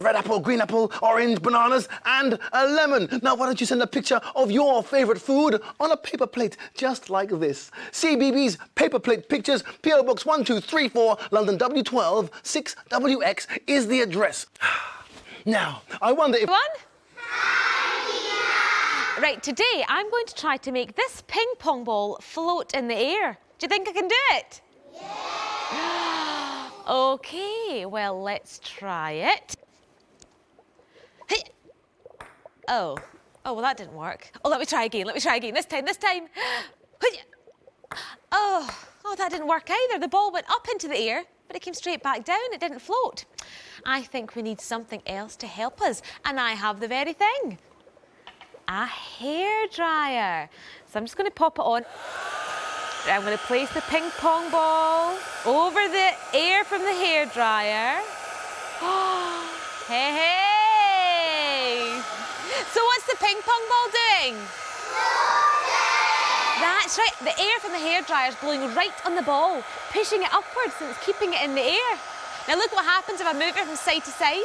Red apple, green apple, orange, bananas, and a lemon. Now, why don't you send a picture of your favourite food on a paper plate, just like this. CBeebies Paper Plate Pictures, PO Box 1234, London W12 6WX is the address. Now, I wonder if... Right, today I'm going to try to make this ping pong ball float in the air. Do you think I can do it? Yeah! OK, well, let's try it. Oh, well, that didn't work. Oh, let me try again, this time. Oh, that didn't work either. The ball went up into the air, but it came straight back down. It didn't float. I think we need something else to help us, and I have the very thing. A hairdryer. So I'm just going to pop it on. I'm going to place the ping pong ball over the air from the hairdryer. Hey! So what's the ping pong ball doing? That's right. The air from the hairdryer is blowing right on the ball, pushing it upwards and it's keeping it in the air. Now look what happens if I move it from side to side.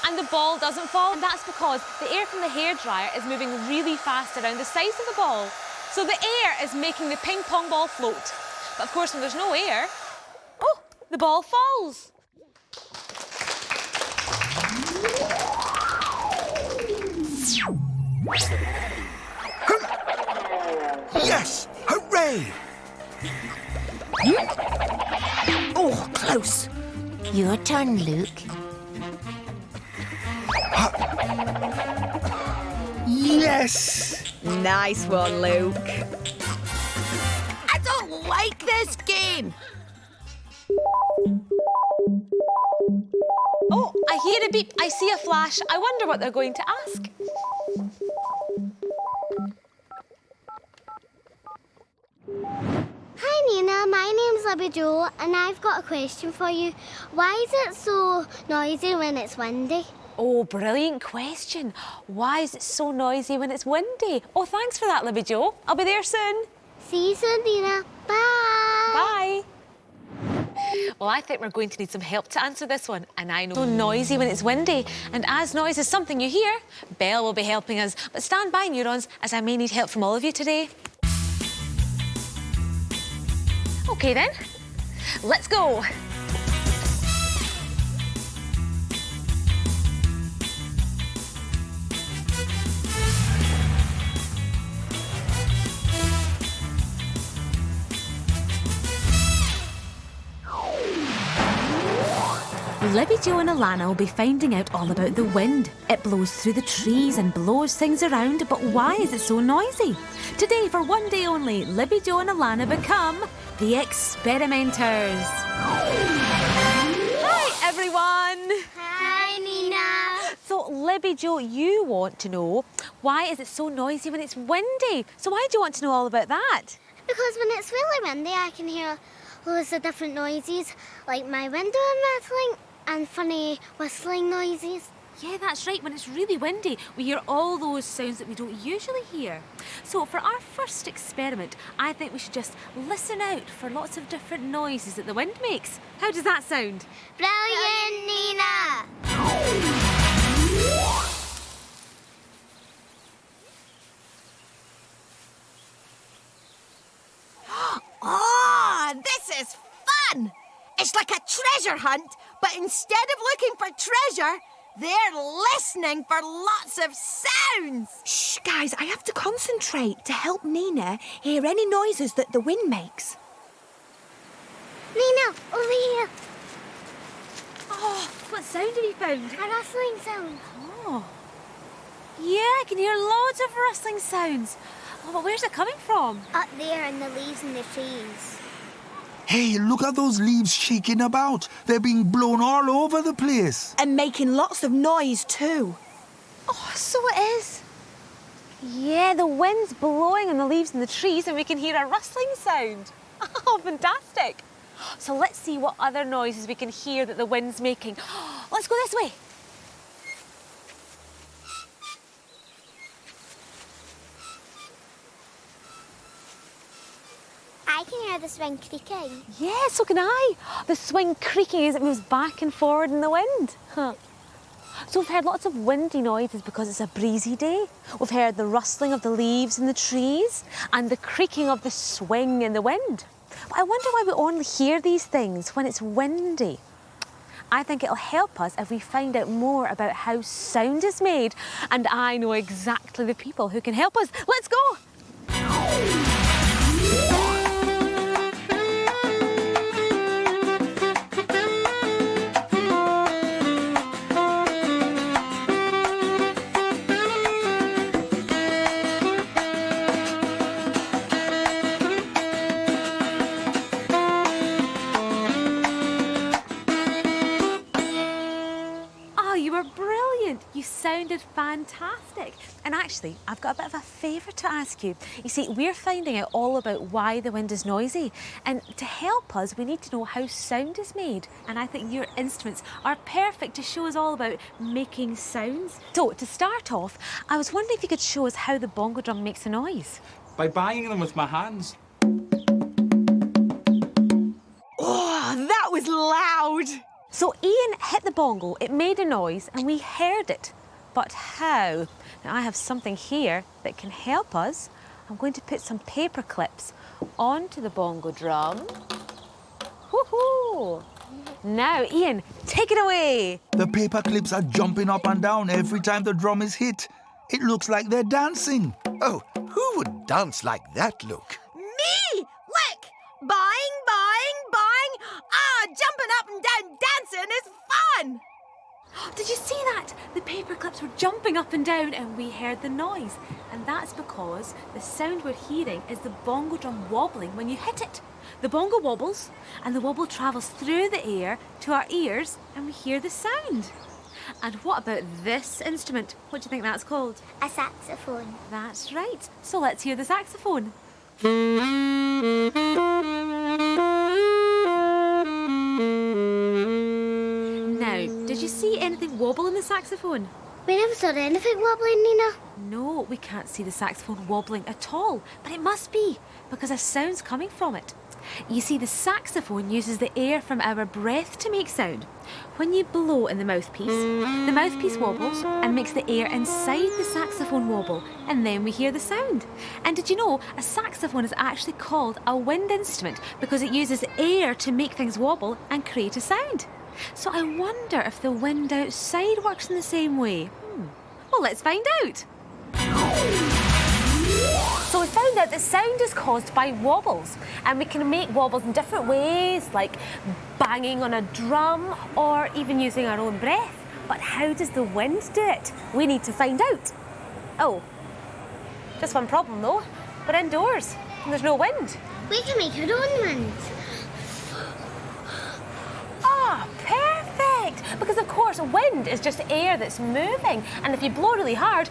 And the ball doesn't fall. And that's because the air from the hairdryer is moving really fast around the sides of the ball. So the air is making the ping pong ball float. But of course, when there's no air, the ball falls. Yes! Hooray! Oh, close. Your turn, Luke. Yes! Nice one, Luke. I don't like this game. Oh, I hear a beep. I see a flash. I wonder what they're going to ask. Hi Nina, my name's Libby Jo and I've got a question for you. Why is it so noisy when it's windy? Oh, brilliant question. Why is it so noisy when it's windy? Oh, thanks for that, Libby Jo. I'll be there soon. See you soon, Nina. Bye. Bye. Well, I think we're going to need some help to answer this one. And I know it's so noisy when it's windy. And as noise is something you hear, Belle will be helping us. But stand by, Neurons, as I may need help from all of you today. OK, then. Let's go. Libby Jo and Alana will be finding out all about the wind. It blows through the trees and blows things around, but why is it so noisy? Today, for one day only, Libby Jo and Alana become the experimenters. Hi, everyone. Hi, Nina. So, Libby Jo, you want to know why is it so noisy when it's windy? So why do you want to know all about that? Because when it's really windy, I can hear loads of different noises, like my window rattling and funny whistling noises. Yeah, that's right. When it's really windy, we hear all those sounds that we don't usually hear. So for our first experiment, I think we should just listen out for lots of different noises that the wind makes. How does that sound? Brilliant, Nina! Oh, this is fun! It's like a treasure hunt, but instead of looking for treasure, they're listening for lots of sounds. Shh, guys, I have to concentrate to help Nina hear any noises that the wind makes. Nina, over here. Oh, what sound have you found? A rustling sound. Oh. Yeah, I can hear loads of rustling sounds. Oh, but where's it coming from? Up there in the leaves in the trees. Hey, look at those leaves shaking about. They're being blown all over the place. And making lots of noise too. Oh, so it is. Yeah, the wind's blowing on the leaves in the trees and we can hear a rustling sound. Oh, fantastic. So let's see what other noises we can hear that the wind's making. Let's go this way. I can hear hear the swing creaking. Yeah, so can I. The swing creaking as it moves back and forward in the wind. Huh. So we've heard lots of windy noises because it's a breezy day. We've heard the rustling of the leaves in the trees and the creaking of the swing in the wind. But I wonder why we only hear these things when it's windy. I think it'll help us if we find out more about how sound is made. And I know exactly the people who can help us. Let's go! You sounded fantastic. And actually, I've got a bit of a favour to ask you. You see, we're finding out all about why the wind is noisy. And to help us, we need to know how sound is made. And I think your instruments are perfect to show us all about making sounds. So, to start off, I was wondering if you could show us how the bongo drum makes a noise. By banging them with my hands. Oh, that was loud. So Ian hit the bongo, it made a noise, and we heard it. But how? Now I have something here that can help us. I'm going to put some paper clips onto the bongo drum. Woohoo! Now, Ian, take it away. The paper clips are jumping up and down every time the drum is hit. It looks like they're dancing. Oh, who would dance like that, Luke? Me! Look! Boing, boing, boing! Ah, jumping up and down dancing is fun! Did you see that? The paper clips were jumping up and down and we heard the noise. And that's because the sound we're hearing is the bongo drum wobbling when you hit it. The bongo wobbles and the wobble travels through the air to our ears and we hear the sound. And what about this instrument? What do you think that's called? A saxophone. That's right. So let's hear the saxophone. Now, did you see anything wobble in the saxophone? We never saw anything wobbling, Nina. No, we can't see the saxophone wobbling at all, but it must be, because there's sounds coming from it. You see, the saxophone uses the air from our breath to make sound. When you blow in the mouthpiece wobbles and makes the air inside the saxophone wobble, and then we hear the sound. And did you know, a saxophone is actually called a wind instrument because it uses air to make things wobble and create a sound. So I wonder if the wind outside works in the same way. Well, let's find out. So we found out that sound is caused by wobbles, and we can make wobbles in different ways, like banging on a drum or even using our own breath. But how does the wind do it? We need to find out. Oh, just one problem though. We're indoors and there's no wind. We can make our own wind. Ah, perfect! Because of course wind is just air that's moving, and if you blow really hard,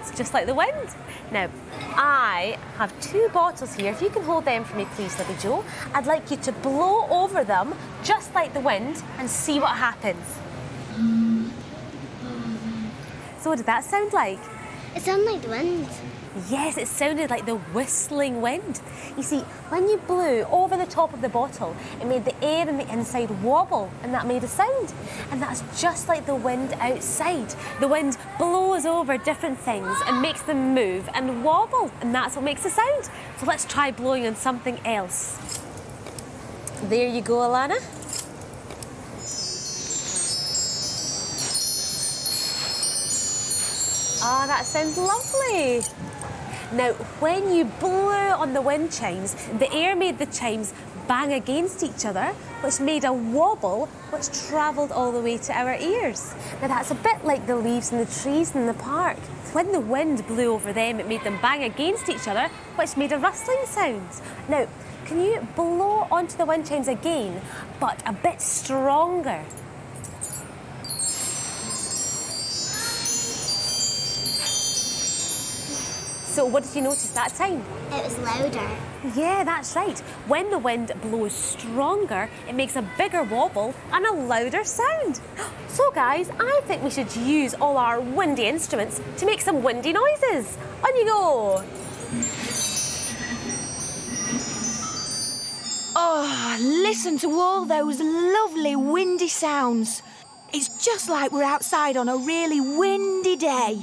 it's just like the wind. Now, I have 2 bottles here. If you can hold them for me, please, Libby Joe. I'd like you to blow over them, just like the wind, and see what happens. So what did that sound like? It sounded like the wind. Yes, it sounded like the whistling wind. You see, when you blew over the top of the bottle, it made the air in the inside wobble, and that made a sound. And that's just like the wind outside. The wind blows over different things and makes them move and wobble, and that's what makes a sound. So let's try blowing on something else. There you go, Alana. Oh, that sounds lovely. Now, when you blew on the wind chimes, the air made the chimes bang against each other, which made a wobble, which travelled all the way to our ears. Now, that's a bit like the leaves in the trees in the park. When the wind blew over them, it made them bang against each other, which made a rustling sound. Now, can you blow onto the wind chimes again, but a bit stronger? So what did you notice that time? It was louder. Yeah, that's right. When the wind blows stronger, it makes a bigger wobble and a louder sound. So guys, I think we should use all our windy instruments to make some windy noises. On you go. Oh, listen to all those lovely windy sounds. It's just like we're outside on a really windy day.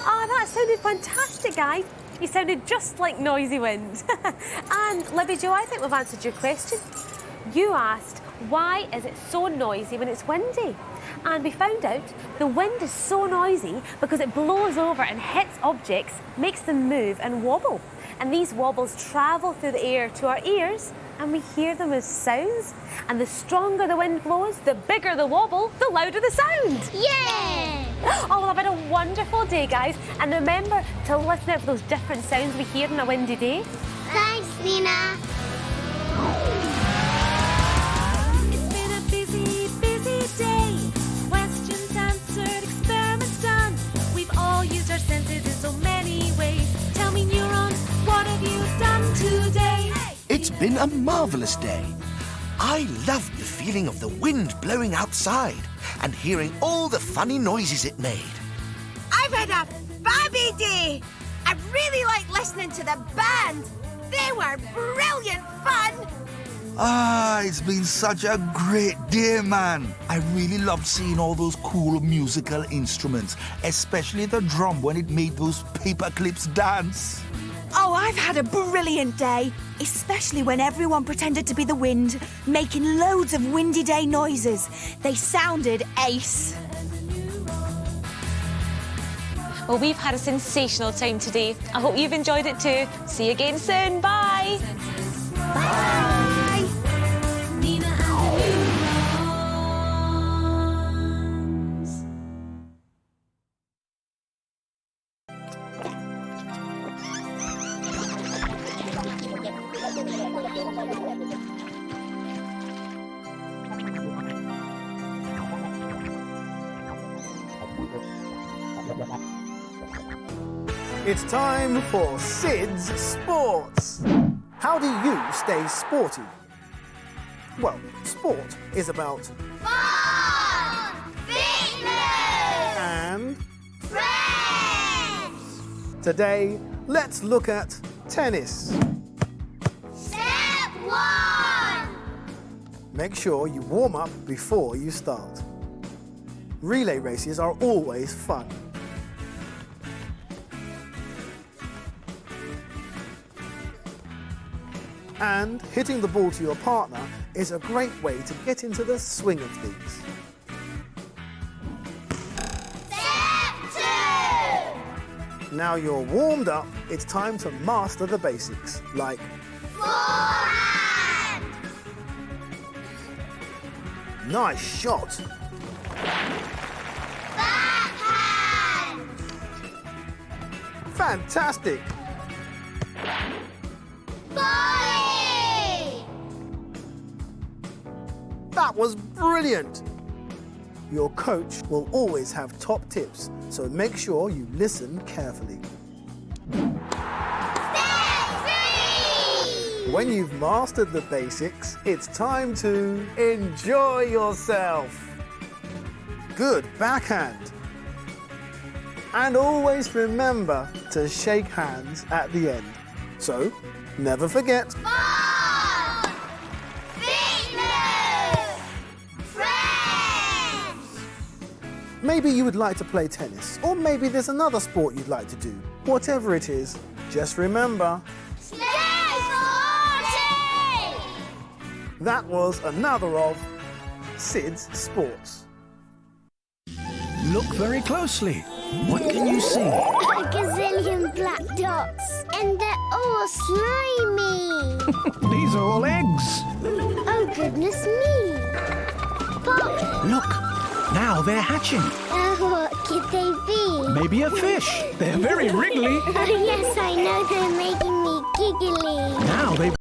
Oh, that sounded fantastic, guys. You sounded just like Noisy Wind. And Libby Jo, I think we've answered your question. You asked, why is it so noisy when it's windy? And we found out the wind is so noisy because it blows over and hits objects, makes them move and wobble. And these wobbles travel through the air to our ears and we hear them as sounds. And the stronger the wind blows, the bigger the wobble, the louder the sound. Yeah! Oh, well, I've had a wonderful day, guys. And remember to listen out for those different sounds we hear on a windy day. Thanks, Nina. It's been a busy, busy day. Questions answered, experiments done. We've all used our senses in so many ways. Tell me, Neurons, what have you done today? It's been a marvellous day. I loved the feeling of the wind blowing outside and hearing all the funny noises it made. I've had a fabby day. I really like listening to the band. They were brilliant fun. It's been such a great day, man. I really loved seeing all those cool musical instruments, especially the drum when it made those paper clips dance. Oh, I've had a brilliant day, especially when everyone pretended to be the wind, making loads of windy day noises. They sounded ace. Well, we've had a sensational time today. I hope you've enjoyed it too. See you again soon. Bye. Bye. Nina and the Neurons. It's time for Sid's Sports. How do you stay sporty? Well, sport is about Fun! Fitness! and Friends! today let's look at tennis. Step 1! Make sure you warm up before you start. Relay races are always fun. And hitting the ball to your partner is a great way to get into the swing of things. Step 2! Now you're warmed up, it's time to master the basics, like Forehand! nice shot, Backhand! fantastic, Volley! that was brilliant. Your coach will always have top tips, so make sure you listen carefully. Step 3! When you've mastered the basics, it's time to enjoy yourself. Good backhand. And always remember to shake hands at the end. So, never forget. Fun! Fitness! Friends! Maybe you would like to play tennis, or maybe there's another sport you'd like to do. Whatever it is, just remember, Stay sporty! that was another of Sid's Sports. Look very closely. What can you see? A gazillion black dots, and they're all slimy. These are all eggs. Oh, goodness me. Pop! Look, now they're hatching. What could they be? Maybe a fish. They're very wriggly. Oh, yes, I know. They're making me giggly. Now they've